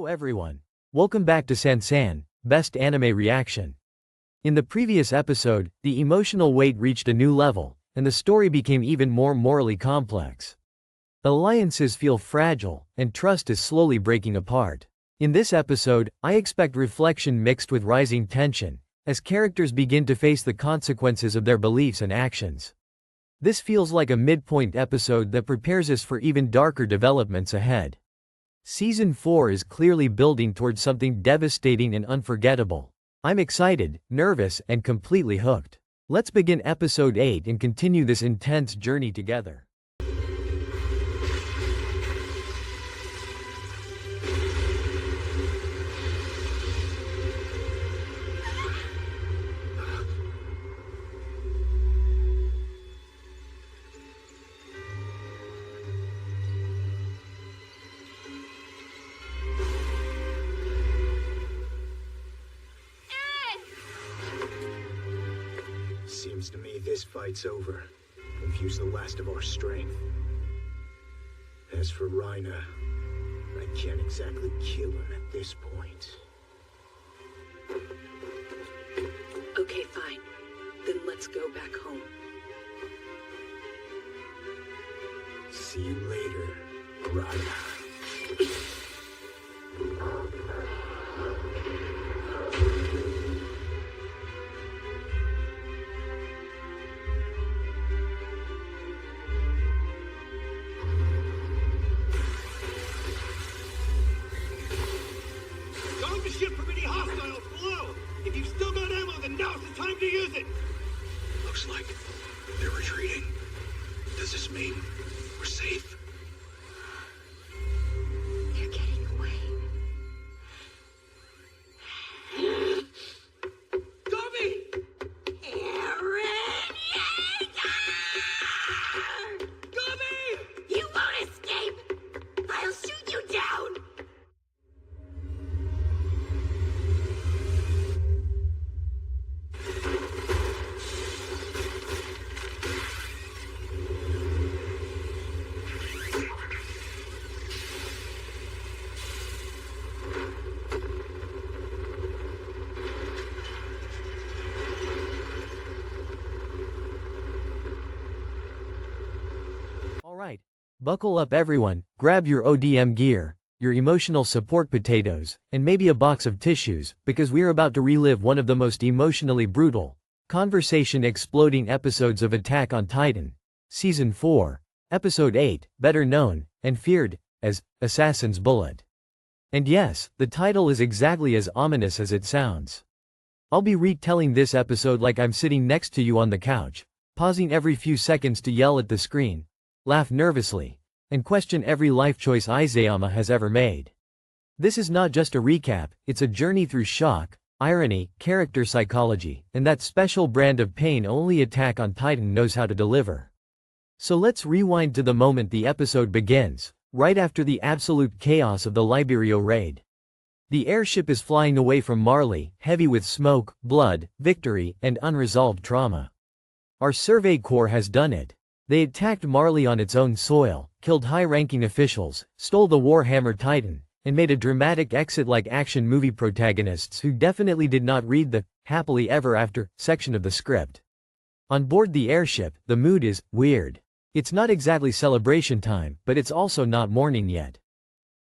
Hello everyone. Welcome back to Sansan, Best Anime Reaction. In the previous episode, the emotional weight reached a new level, and the story became even more morally complex. Alliances feel fragile, and trust is slowly breaking apart. In this episode, I expect reflection mixed with rising tension, as characters begin to face the consequences of their beliefs and actions. This feels like a midpoint episode that prepares us for even darker developments ahead. Season 4 is clearly building towards something devastating and unforgettable. I'm excited, nervous, and completely hooked. Let's begin episode 8 and continue this intense journey together. Seems to me this fight's over. We've used the last of our strength. As for Reina, I can't exactly kill him at this point. Okay, fine. Then let's go back home. See you later, Reina. Now's the time to use it! Looks like they're retreating. Does this mean we're safe? They're getting away. Dobby! Eren Yeager! Dobby! You won't escape! I'll shoot you down! Alright. Buckle up everyone, grab your ODM gear, your emotional support potatoes, and maybe a box of tissues, because we're about to relive one of the most emotionally brutal, conversation-exploding episodes of Attack on Titan. Season 4, Episode 8, better known, and feared, as, Assassin's Bullet. And yes, the title is exactly as ominous as it sounds. I'll be retelling this episode like I'm sitting next to you on the couch, pausing every few seconds to yell at the screen, laugh nervously, and question every life choice Izayama has ever made. This is not just a recap, it's a journey through shock, irony, character psychology, and that special brand of pain only Attack on Titan knows how to deliver. So let's rewind to the moment the episode begins, right after the absolute chaos of the Liberio raid. The airship is flying away from Marley, heavy with smoke, blood, victory, and unresolved trauma. Our Survey Corps has done it. They attacked Marley on its own soil, killed high-ranking officials, stole the Warhammer Titan, and made a dramatic exit like action movie protagonists who definitely did not read the happily ever after section of the script. On board the airship, the mood is weird. It's not exactly celebration time, but it's also not morning yet.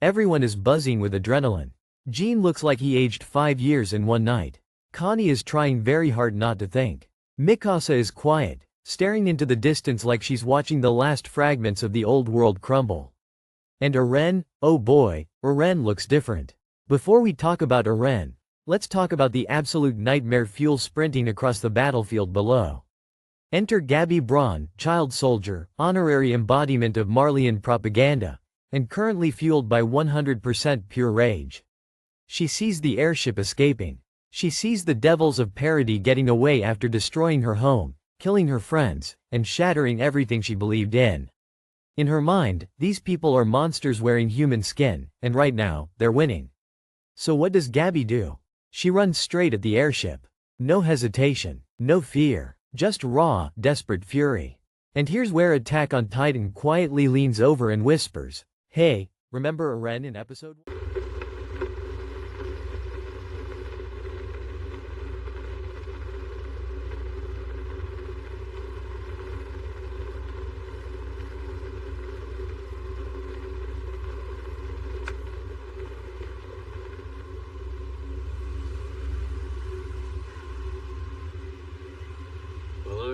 Everyone is buzzing with adrenaline. Jean looks like he aged 5 years in one night. Connie is trying very hard not to think. Mikasa is quiet, staring into the distance like she's watching the last fragments of the old world crumble. And Eren, oh boy, Eren looks different. Before we talk about Eren, let's talk about the absolute nightmare fuel sprinting across the battlefield below. Enter Gabi Braun, child soldier, honorary embodiment of Marleyan propaganda, and currently fueled by 100% pure rage. She sees the airship escaping. She sees the devils of Parody getting away after destroying her home, killing her friends, and shattering everything she believed in. In her mind, these people are monsters wearing human skin, and right now, they're winning. So what does Gabi do? She runs straight at the airship. No hesitation, no fear, just raw, desperate fury. And here's where Attack on Titan quietly leans over and whispers, "Hey, remember Eren in episode 1?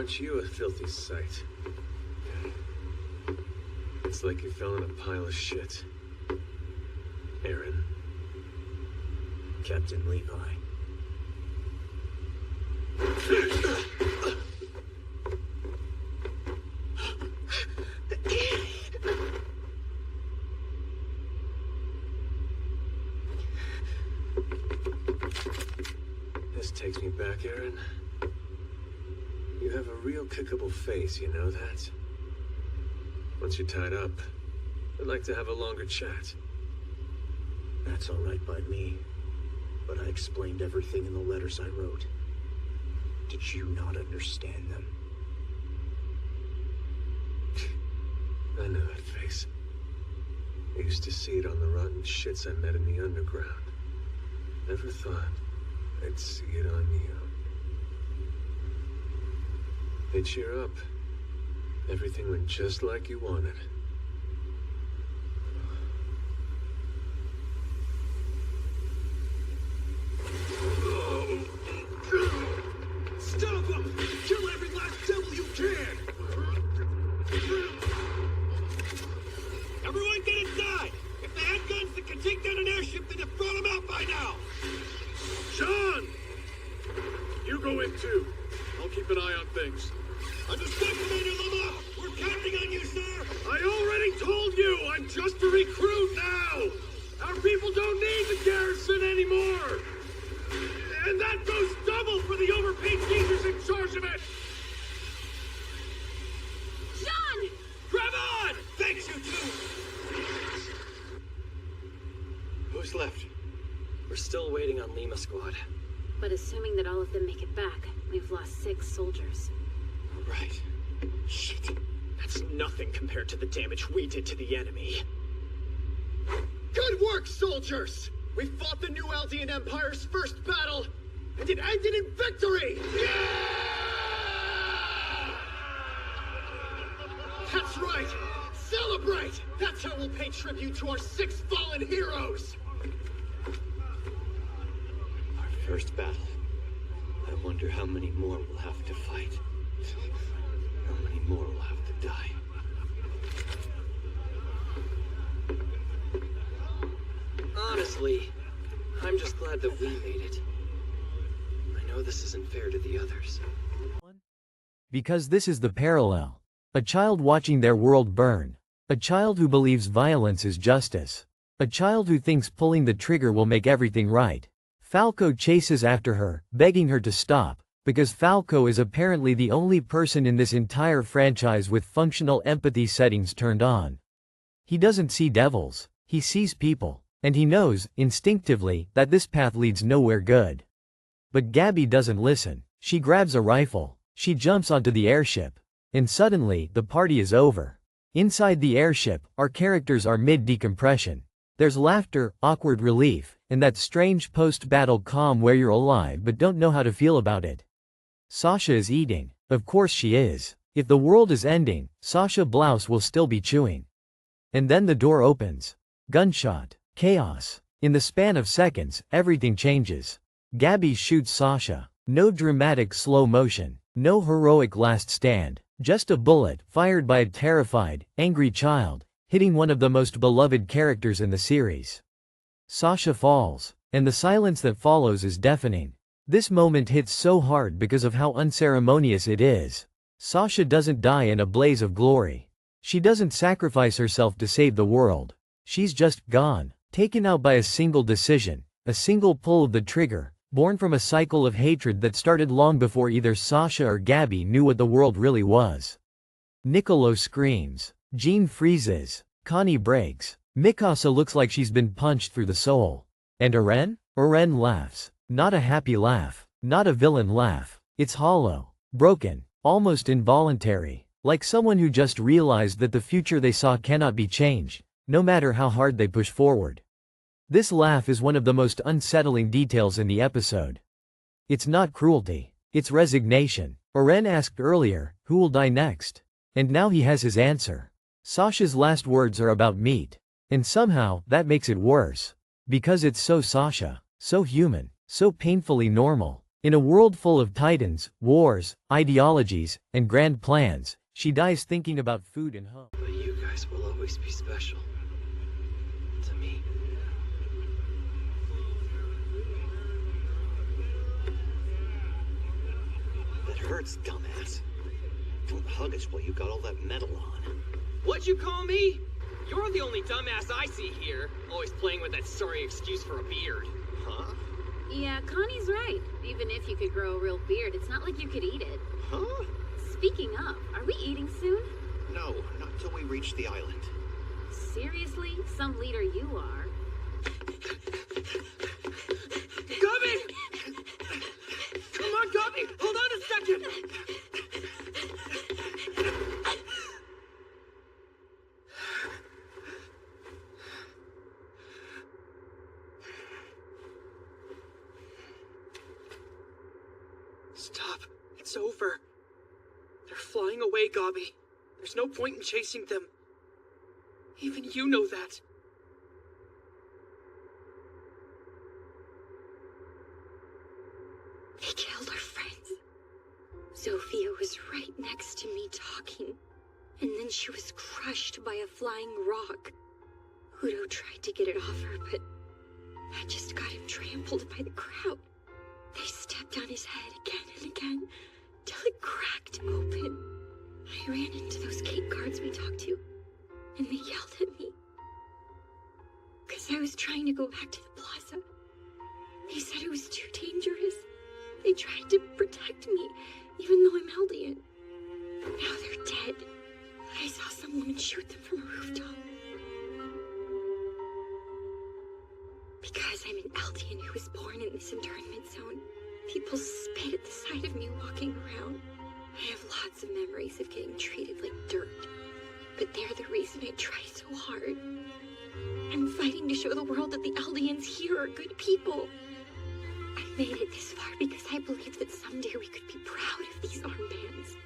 aren't you a filthy sight? It's like you fell in a pile of shit. Aaron. Captain Levi. This takes me back, Aaron. You have a real kickable face, you know that? Once you're tied up, I'd like to have a longer chat. That's all right by me. But I explained everything in the letters I wrote. Did you not understand them? I know that face. I used to see it on the rotten shits I met in the underground. Never thought I'd see it on you. Hey, cheer up. Everything went just like you wanted. Stop them! Kill every last devil you can! Everyone get inside! If they had guns that could take down an airship, they'd have thrown them out by now! Sean! You go in too. I'll keep an eye on things. Understood, Commander Lamar! We're counting on you, sir! I already told you! I'm just a recruit now! Our people don't need the garrison anymore! And that goes double for the overpaid geezers in charge of it! John! Grab on! Thanks, you two! Who's left? We're still waiting on Lima Squad. But assuming that all of them make it back, we've lost 6 soldiers. Right. Shit. That's nothing compared to the damage we did to the enemy. Good work, soldiers! We fought the New Aldean Empire's first battle, and it ended in victory! That's right! Celebrate! That's how we'll pay tribute to our 6 fallen heroes! Our first battle. I wonder how many more we'll have to fight. How many more will have to die? Honestly, I'm just glad that we made it. I know this isn't fair to the others. Because this is the parallel. A child watching their world burn. A child who believes violence is justice. A child who thinks pulling the trigger will make everything right. Falco chases after her, begging her to stop, because Falco is apparently the only person in this entire franchise with functional empathy settings turned on. He doesn't see devils, he sees people, and he knows, instinctively, that this path leads nowhere good. But Gabby doesn't listen. She grabs a rifle, she jumps onto the airship, and suddenly, the party is over. Inside the airship, our characters are mid-decompression. There's laughter, awkward relief, and that strange post-battle calm where you're alive but don't know how to feel about it. Sasha is eating. Of course she is. If the world is ending, Sasha Blouse will still be chewing. And then the door opens. Gunshot. Chaos. In the span of seconds, everything changes. Gabby shoots Sasha. No dramatic slow motion. No heroic last stand. Just a bullet, fired by a terrified, angry child, hitting one of the most beloved characters in the series. Sasha falls, and the silence that follows is deafening. This moment hits so hard because of how unceremonious it is. Sasha doesn't die in a blaze of glory. She doesn't sacrifice herself to save the world. She's just gone, taken out by a single decision, a single pull of the trigger, born from a cycle of hatred that started long before either Sasha or Gabby knew what the world really was. Niccolo screams. Jean freezes. Connie breaks. Mikasa looks like she's been punched through the soul. And Eren? Eren laughs. Not a happy laugh. Not a villain laugh. It's hollow. Broken. Almost involuntary. Like someone who just realized that the future they saw cannot be changed, no matter how hard they push forward. This laugh is one of the most unsettling details in the episode. It's not cruelty. It's resignation. Eren asked earlier, who will die next? And now he has his answer. Sasha's last words are about meat. And somehow, that makes it worse. Because it's so Sasha. So human. So painfully normal. In a world full of titans, wars, ideologies, and grand plans, she dies thinking about food and home. But you guys will always be special. To me. That hurts, dumbass. Don't hug us while you got all that metal on. What'd you call me? You're the only dumbass I see here, always playing with that sorry excuse for a beard. Huh? Yeah, Connie's right. Even if you could grow a real beard, it's not like you could eat it. Huh? Speaking of, are we eating soon? No, not till we reach the island. Seriously? Some leader you are. Gubby! Come on, Gubby! Hold on a second! Stop. It's over. They're flying away, Gobby. There's no point in chasing them. Even you know that. They killed our friends. Sophia was right next to me talking, and then she was crushed by a flying rock. Udo tried to get it off her, but I just got him trampled by the crowd. They stepped on his head again and again, till it cracked open. I ran into those gate guards we talked to, and they yelled at me. Because I was trying to go back to the plaza. They said it was too dangerous. They tried to protect me, even though I'm Eldian. Now they're dead. I saw some woman shoot them from a rooftop. Because I'm an Eldian who was born in this internment zone, people spit at the sight of me walking around. I have lots of memories of getting treated like dirt, but they're the reason I try so hard. I'm fighting to show the world that the Eldians here are good people. I made it this far because I believed that someday we could be proud of these armbands.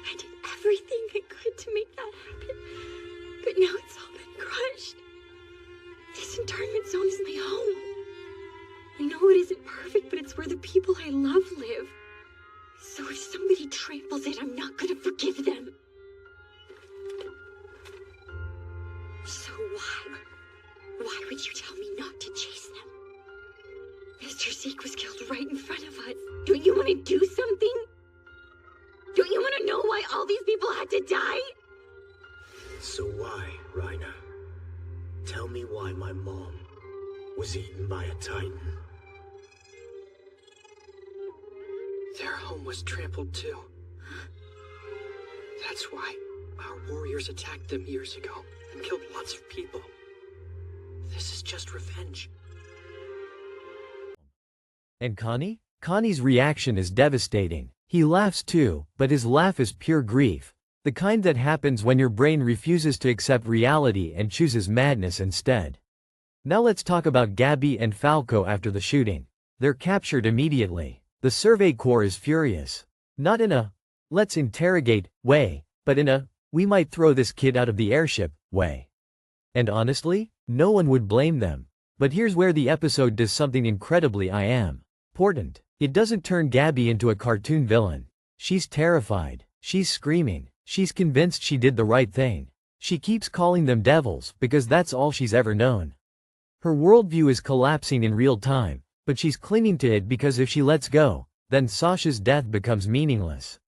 I did everything I could to make that happen, but now it's all been crushed. This internment zone is my home. I know it isn't perfect, but it's where the people I love live. So if somebody tramples it, I'm not gonna forgive them. So why would you tell me not to chase them? Mr. Zeke was killed right in front of us. Don't you want to do something? Don't you want to know why all these people had to die? So why, Raina? Tell me why my mom was eaten by a Titan. Their home was trampled too. That's why our warriors attacked them years ago and killed lots of people. This is just revenge. And Connie? Connie's reaction is devastating. He laughs too, but his laugh is pure grief. The kind that happens when your brain refuses to accept reality and chooses madness instead. Now let's talk about Gabby and Falco after the shooting. They're captured immediately. The Survey Corps is furious. Not in a, let's interrogate, way, but in a, we might throw this kid out of the airship, way. And honestly, no one would blame them. But here's where the episode does something incredibly important. It doesn't turn Gabby into a cartoon villain. She's terrified. She's screaming. She's convinced she did the right thing. She keeps calling them devils because that's all she's ever known. Her worldview is collapsing in real time, but she's clinging to it because if she lets go, then Sasha's death becomes meaningless.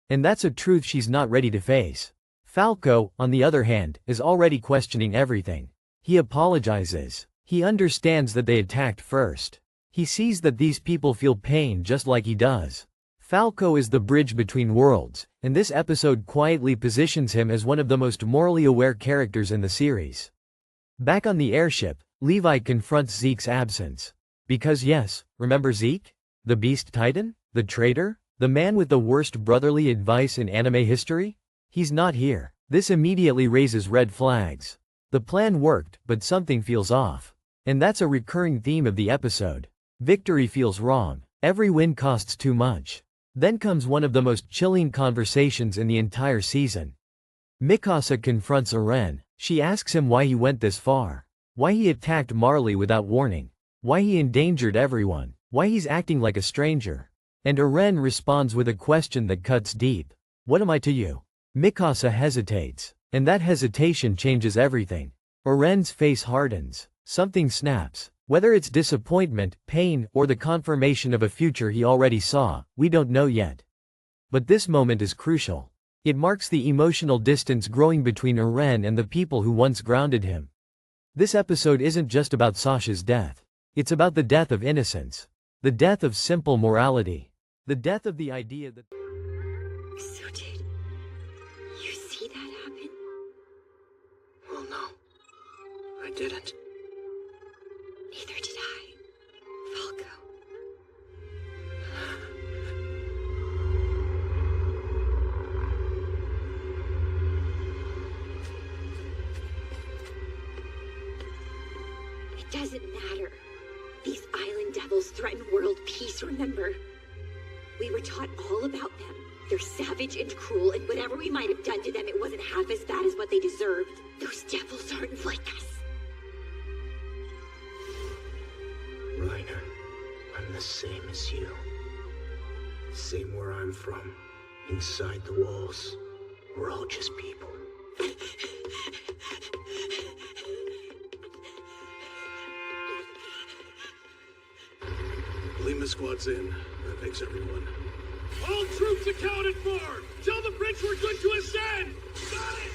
And that's a truth she's not ready to face. Falco, on the other hand, is already questioning everything. He apologizes. He understands that they attacked first. He sees that these people feel pain just like he does. Falco is the bridge between worlds, and this episode quietly positions him as one of the most morally aware characters in the series. Back on the airship, Levi confronts Zeke's absence. Because yes, remember Zeke? The Beast Titan? The traitor? The man with the worst brotherly advice in anime history? He's not here. This immediately raises red flags. The plan worked, but something feels off. And that's a recurring theme of the episode. Victory feels wrong. Every win costs too much. Then comes one of the most chilling conversations in the entire season. Mikasa confronts Eren. She asks him why he went this far. Why he attacked Marley without warning. Why he endangered everyone. Why he's acting like a stranger. And Eren responds with a question that cuts deep. What am I to you? Mikasa hesitates. And that hesitation changes everything. Eren's face hardens. Something snaps. Whether it's disappointment, pain, or the confirmation of a future he already saw, we don't know yet. But this moment is crucial. It marks the emotional distance growing between Eren and the people who once grounded him. This episode isn't just about Sasha's death. It's about the death of innocence. The death of simple morality. The death of the idea that... So did you see that happen? Well, no. I didn't. Neither did I, Falco. It doesn't matter. These island devils threaten world peace, remember? We were taught all about them. They're savage and cruel, and whatever we might have done to them, it wasn't half as bad as what they deserved. Those devils aren't like us. Reiner, I'm the same as you. Same where I'm from. Inside the walls. We're all just people. Lima squad's in. That makes everyone. All troops accounted for! Tell the French we're good to ascend! Got it!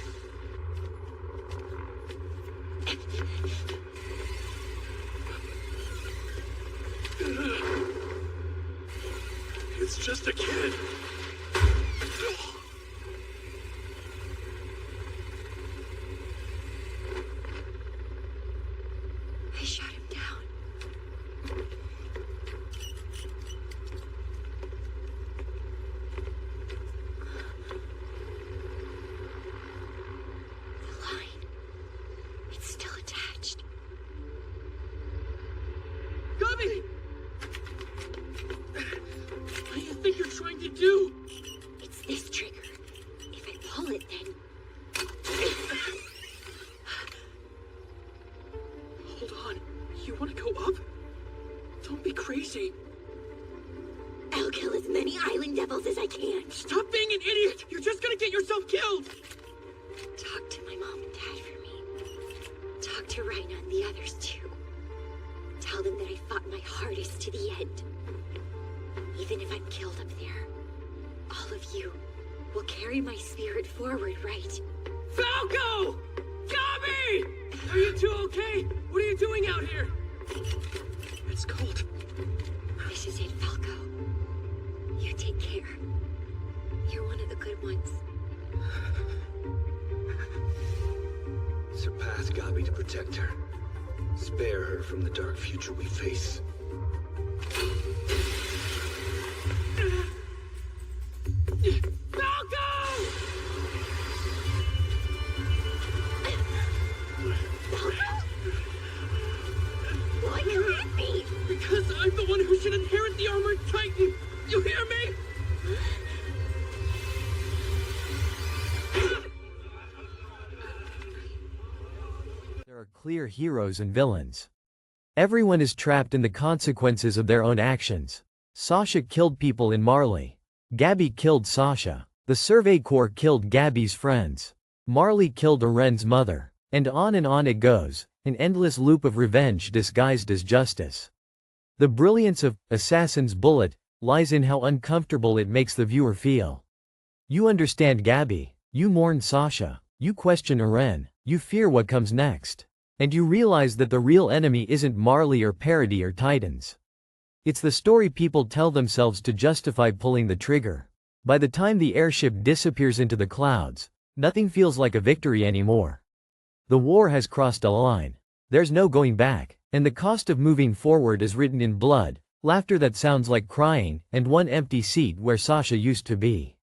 It's just a kid. I shot him down. The line. It's still attached. Gabi! What do you think you're trying to do? It's this trigger. If I pull it, then... Hold on. You want to go up? Don't be crazy. I'll kill as many island devils as I can. Stop being an idiot! You're just gonna get yourself killed! Talk to my mom and dad for me. Talk to Reina and the others too. Tell them that I fought my hardest to the end. Even if I'm killed up there, all of you will carry my spirit forward, right? Falco! Gabi! Are you two okay? What are you doing out here? It's cold. This is it, Falco. You take care. You're one of the good ones. Surpass Gabi to protect her. Spare her from the dark future we face. Falco! Why you hit me? Because I'm the one who should inherit the armored titan. You hear me? There are clear heroes and villains. Everyone is trapped in the consequences of their own actions. Sasha killed people in Marley. Gabi killed Sasha. The Survey Corps killed Gabi's friends. Marley killed Eren's mother. And on it goes, an endless loop of revenge disguised as justice. The brilliance of Assassin's Bullet lies in how uncomfortable it makes the viewer feel. You understand Gabi, you mourn Sasha, you question Eren, you fear what comes next. And you realize that the real enemy isn't Marley or Parody or Titans. It's the story people tell themselves to justify pulling the trigger. By the time the airship disappears into the clouds, nothing feels like a victory anymore. The war has crossed a line. There's no going back, and the cost of moving forward is written in blood, laughter that sounds like crying, and one empty seat where Sasha used to be.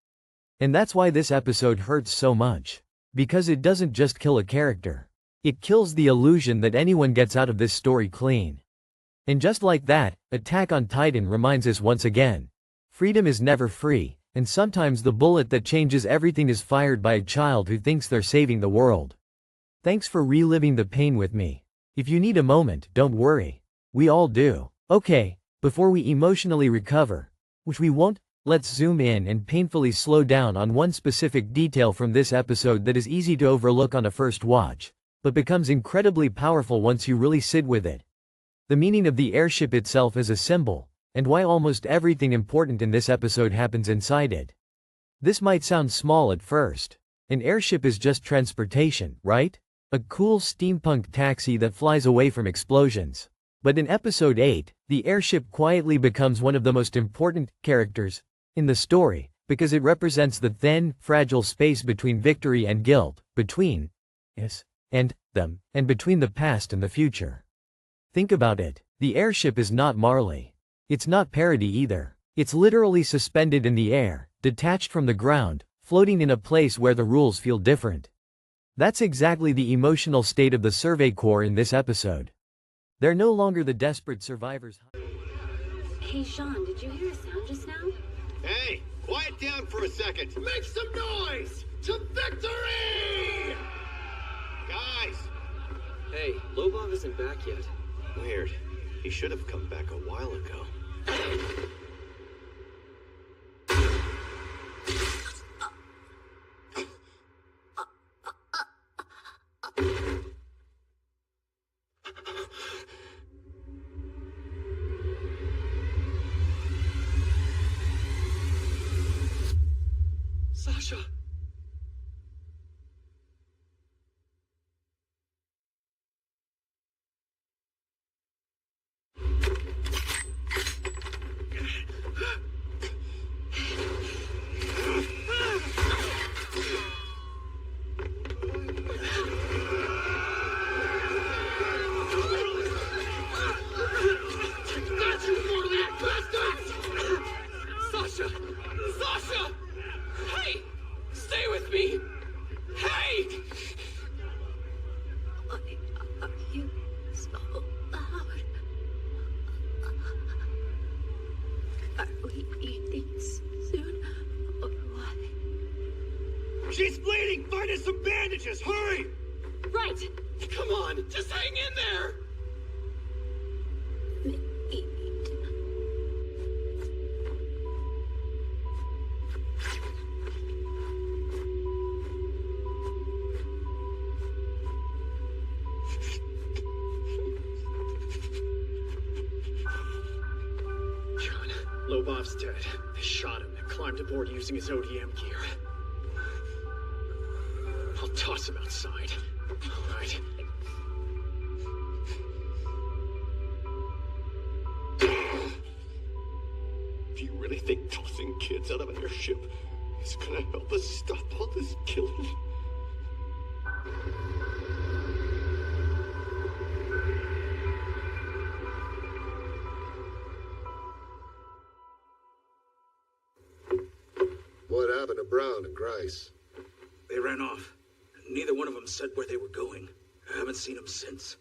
And that's why this episode hurts so much. Because it doesn't just kill a character. It kills the illusion that anyone gets out of this story clean. And just like that, Attack on Titan reminds us once again. Freedom is never free, and sometimes the bullet that changes everything is fired by a child who thinks they're saving the world. Thanks for reliving the pain with me. If you need a moment, don't worry. We all do. Okay, before we emotionally recover, which we won't. Let's zoom in and painfully slow down on one specific detail from this episode that is easy to overlook on a first watch, but becomes incredibly powerful once you really sit with it. The meaning of the airship itself as a symbol, and why almost everything important in this episode happens inside it. This might sound small at first. An airship is just transportation, right? A cool steampunk taxi that flies away from explosions. But in episode 8, the airship quietly becomes one of the most important characters in the story, because it represents the thin, fragile space between victory and guilt, between us and them, and between the past and the future. Think about it. The airship is not Marley. It's not parody either. It's literally suspended in the air, detached from the ground, floating in a place where the rules feel different. That's exactly the emotional state of the Survey Corps in this episode. They're no longer the desperate survivors. Hey, Sean, did you hear a sound just now? Hey, quiet down for a second. Make some noise! To victory! Guys! Hey, Lobov isn't back yet. Weird. He should have come back a while ago. Sasha! Sasha! Sasha! Hey! Stay with me! Hey! Why are you so loud? Are we eating soon? Or what? She's bleeding! Find us some bandages! Hurry! Right! Come on, just hang in there! Eat. John, Lobov's dead. They shot him and climbed aboard using his ODM gear. I'll toss him outside. All right. Do you really think tossing kids out of an airship is gonna help us stop all this killing? What happened to Brown and Grice? They ran off. Neither one of them said where they were going. I haven't seen them since.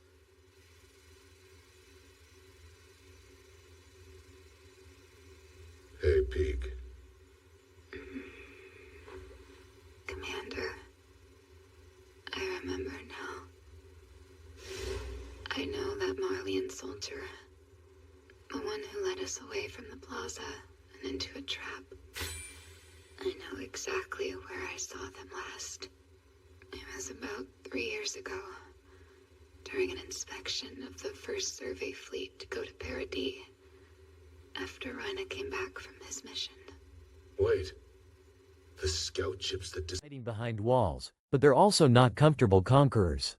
Hey, Peak. Commander, I remember now. I know that Marleyan soldier. The one who led us away from the plaza and into a trap. I know exactly where I saw them last. It was about 3 years ago, during an inspection of the first survey fleet to go to Paradis, after Rhina came back from his mission. Wait. The scout ships that Hiding behind walls, but they're also not comfortable conquerors.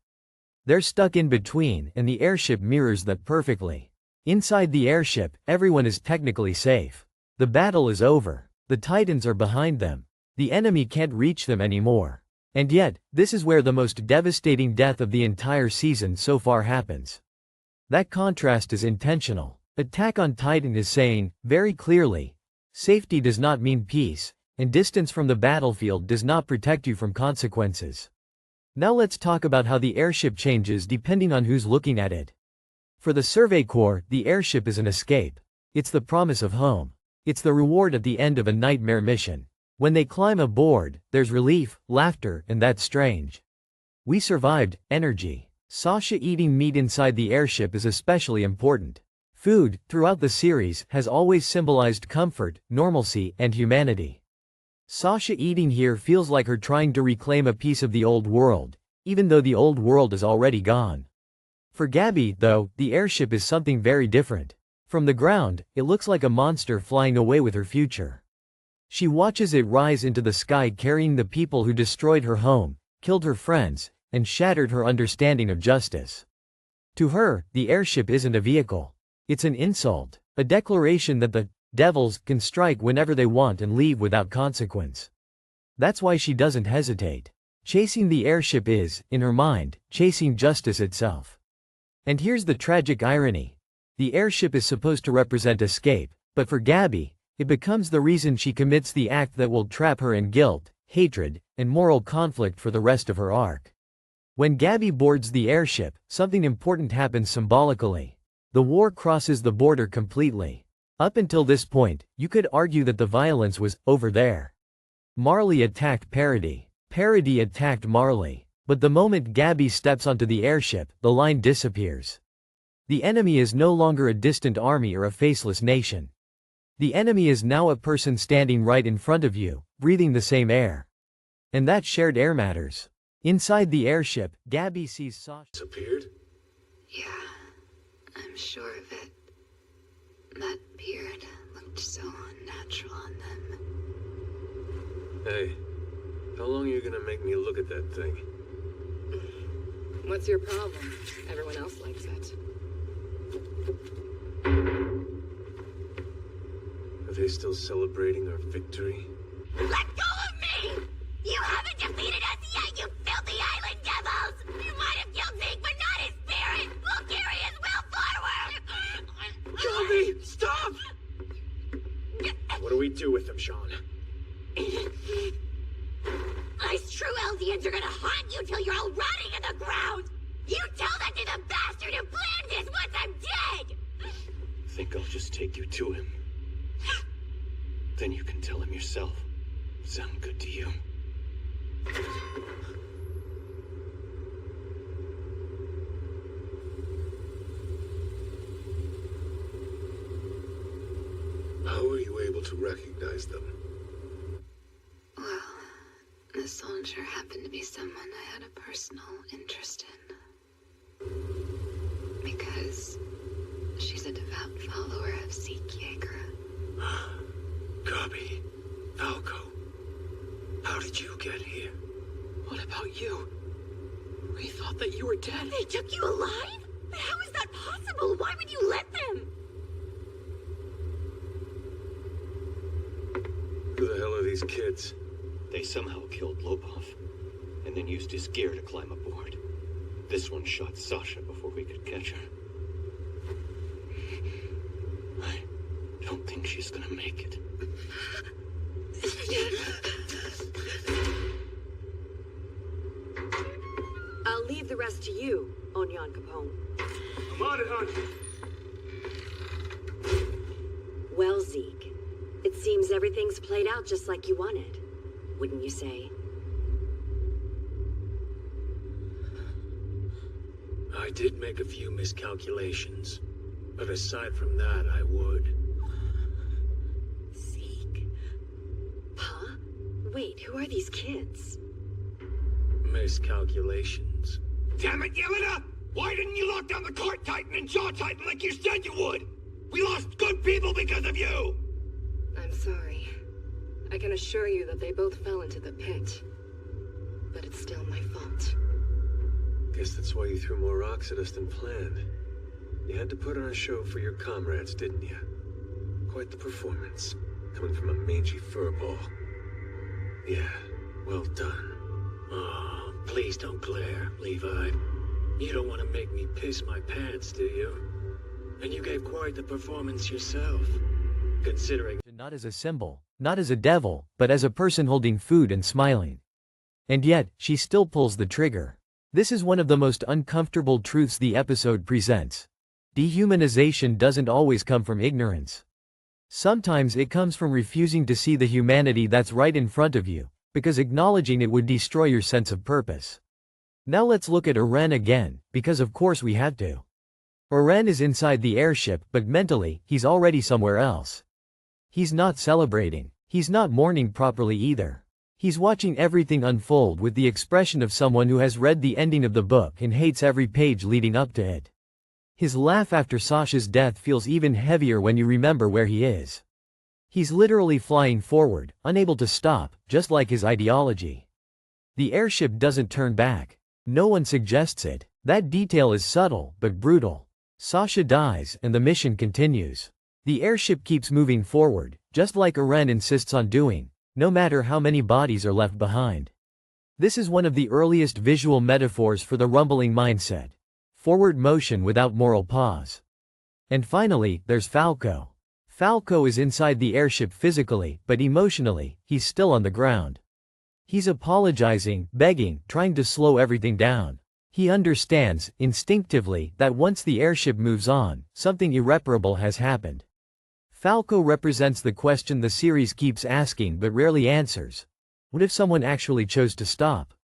They're stuck in between, and the airship mirrors that perfectly. Inside the airship, everyone is technically safe. The battle is over. The Titans are behind them. The enemy can't reach them anymore. And yet, this is where the most devastating death of the entire season so far happens. That contrast is intentional. Attack on Titan is saying, very clearly, safety does not mean peace, and distance from the battlefield does not protect you from consequences. Now let's talk about how the airship changes depending on who's looking at it. For the Survey Corps, the airship is an escape. It's the promise of home. It's the reward at the end of a nightmare mission. When they climb aboard, there's relief, laughter, and that's strange. We survived, energy. Sasha eating meat inside the airship is especially important. Food, throughout the series, has always symbolized comfort, normalcy, and humanity. Sasha eating here feels like her trying to reclaim a piece of the old world, even though the old world is already gone. For Gabby, though, the airship is something very different. From the ground, it looks like a monster flying away with her future. She watches it rise into the sky carrying the people who destroyed her home, killed her friends, and shattered her understanding of justice. To her, the airship isn't a vehicle. It's an insult, a declaration that the devils can strike whenever they want and leave without consequence. That's why she doesn't hesitate. Chasing the airship is, in her mind, chasing justice itself. And here's the tragic irony. The airship is supposed to represent escape, but for Gabby, it becomes the reason she commits the act that will trap her in guilt, hatred, and moral conflict for the rest of her arc. When Gabby boards the airship, something important happens symbolically. The war crosses the border completely. Up until this point, you could argue that the violence was over there. Marley attacked Parody. Parody attacked Marley. But the moment Gabby steps onto the airship, the line disappears. The enemy is no longer a distant army or a faceless nation. The enemy is now a person standing right in front of you, breathing the same air. And that shared air matters. Inside the airship, Gabby sees Sasha. Disappeared? Yeah, I'm sure of it. That beard looked so unnatural on them. Hey, how long are you gonna make me look at that thing? What's your problem? Everyone else likes it. Are they still celebrating our victory? Let go of me! You haven't defeated us yet, you filthy island devils! You might have killed Zeke, but not his spirit! We'll carry his will forward! Gabby, stop! What do we do with him, Sean? Us true Eldians are gonna haunt you till you're all rotting in the ground! You tell that to the bastard who planned this once I'm dead! Think I'll just take you to him. Then you can tell him yourself. Sound good to you? How were you able to recognize them? Well, the soldier happened to be someone I had a personal interest in. Because she's a devout follower of Zeke Yeager. Gabby, Falco, how did you get here? What about you? We thought that you were dead. They took you alive? But how is that possible? Why would you let them? Who the hell are these kids? They somehow killed Lobov, and then used his gear to climb aboard. This one shot Sasha before we could catch her. I don't think she's gonna make it. I'll leave the rest to you, Onyan Capone. I'm on it, hon. Well, Zeke, it seems everything's played out just like you wanted, wouldn't you say? I did make a few miscalculations, but aside from that, I would. Zeke? Huh? Wait, who are these kids? Miscalculations. Damn it, Yelena! Why didn't you lock down the Cart Titan and Jaw Titan like you said you would? We lost good people because of you! I'm sorry. I can assure you that they both fell into the pit. But it's still my fault. Guess that's why you threw more rocks at us than planned. You had to put on a show for your comrades, didn't you? Quite the performance, coming from a mangy furball. Yeah, well done. Oh, please don't glare, Levi. You don't want to make me piss my pants, do you? And you gave quite the performance yourself, considering... Not as a symbol, not as a devil, but as a person holding food and smiling. And yet, she still pulls the trigger. This is one of the most uncomfortable truths the episode presents. Dehumanization doesn't always come from ignorance. Sometimes it comes from refusing to see the humanity that's right in front of you, because acknowledging it would destroy your sense of purpose. Now let's look at Eren again, because of course we had to. Eren is inside the airship, but mentally, he's already somewhere else. He's not celebrating. He's not mourning properly either. He's watching everything unfold with the expression of someone who has read the ending of the book and hates every page leading up to it. His laugh after Sasha's death feels even heavier when you remember where he is. He's literally flying forward, unable to stop, just like his ideology. The airship doesn't turn back. No one suggests it. That detail is subtle, but brutal. Sasha dies, and the mission continues. The airship keeps moving forward, just like Eren insists on doing, no matter how many bodies are left behind. This is one of the earliest visual metaphors for the rumbling mindset. Forward motion without moral pause. And finally, there's Falco. Falco is inside the airship physically, but emotionally, he's still on the ground. He's apologizing, begging, trying to slow everything down. He understands, instinctively, that once the airship moves on, something irreparable has happened. Falco represents the question the series keeps asking but rarely answers. What if someone actually chose to stop?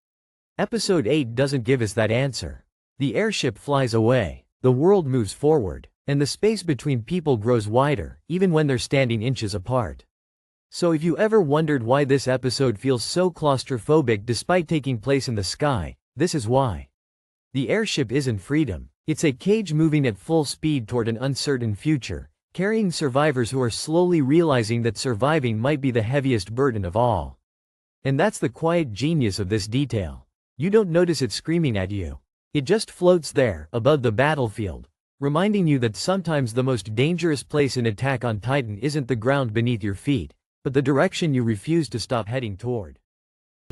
Episode 8 doesn't give us that answer. The airship flies away, the world moves forward, and the space between people grows wider, even when they're standing inches apart. So if you ever wondered why this episode feels so claustrophobic despite taking place in the sky, this is why. The airship isn't freedom. It's a cage moving at full speed toward an uncertain future, carrying survivors who are slowly realizing that surviving might be the heaviest burden of all. And that's the quiet genius of this detail. You don't notice it screaming at you. It just floats there, above the battlefield, reminding you that sometimes the most dangerous place in Attack on Titan isn't the ground beneath your feet, but the direction you refuse to stop heading toward.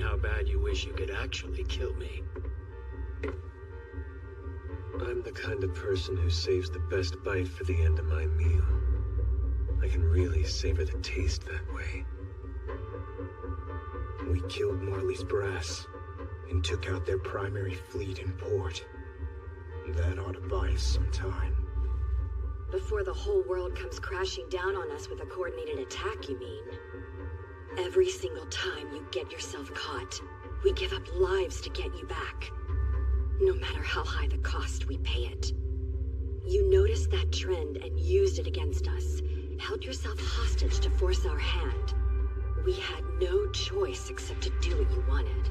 How bad you wish you could actually kill me. I'm the kind of person who saves the best bite for the end of my meal. I can really savor the taste that way. We killed Marley's brass and took out their primary fleet in port. That ought to buy us some time. Before the whole world comes crashing down on us with a coordinated attack, you mean? Every single time you get yourself caught, we give up lives to get you back. No matter how high the cost, we pay it. You noticed that trend and used it against us, held yourself hostage to force our hand. We had no choice except to do what you wanted.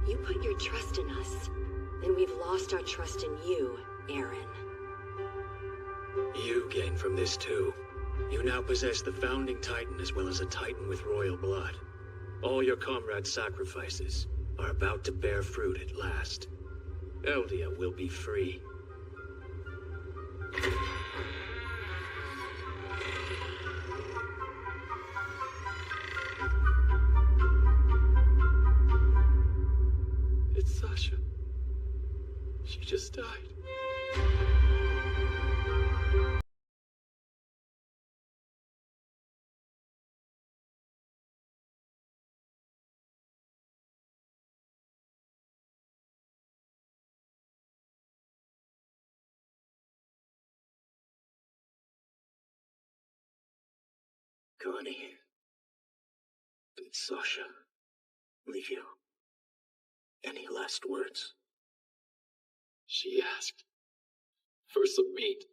You put your trust in us, and we've lost our trust in you, Eren. You gain from this too. You now possess the founding Titan as well as a Titan with royal blood. All your comrades' sacrifices are about to bear fruit at last. Eldia will be free. It's Sasha. She just died. Connie. Did Sasha leave you any last words? She asked for some meat.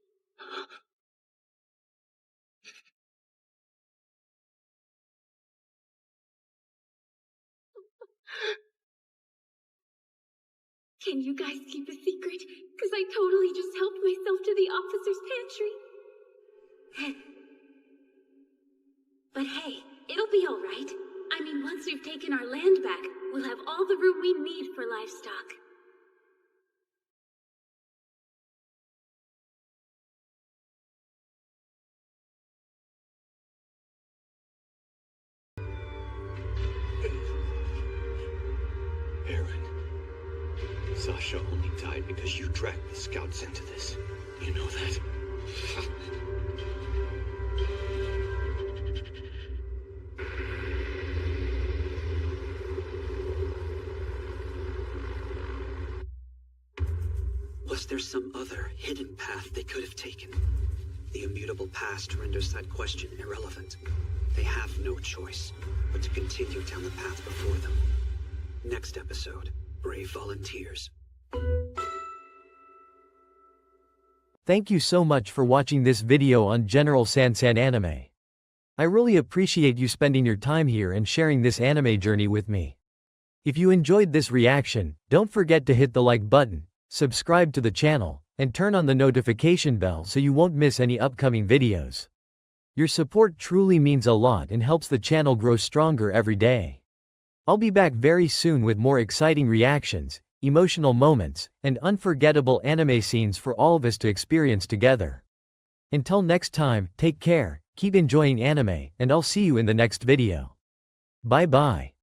Can you guys keep a secret? Because I totally just helped myself to the officer's pantry. But hey, it'll be alright. I mean, once we've taken our land back, we'll have all the room we need for livestock. Eren, Sasha only died because you dragged the scouts into this. You know that? Was there some other hidden path they could have taken? The immutable past renders that question irrelevant. They have no choice but to continue down the path before them. Next episode, Brave Volunteers. Thank you so much for watching this video on General Sansan Anime. I really appreciate you spending your time here and sharing this anime journey with me. If you enjoyed this reaction, don't forget to hit the like button, subscribe to the channel, and turn on the notification bell so you won't miss any upcoming videos. Your support truly means a lot and helps the channel grow stronger every day. I'll be back very soon with more exciting reactions, emotional moments, and unforgettable anime scenes for all of us to experience together. Until next time, take care, keep enjoying anime, and I'll see you in the next video. Bye bye.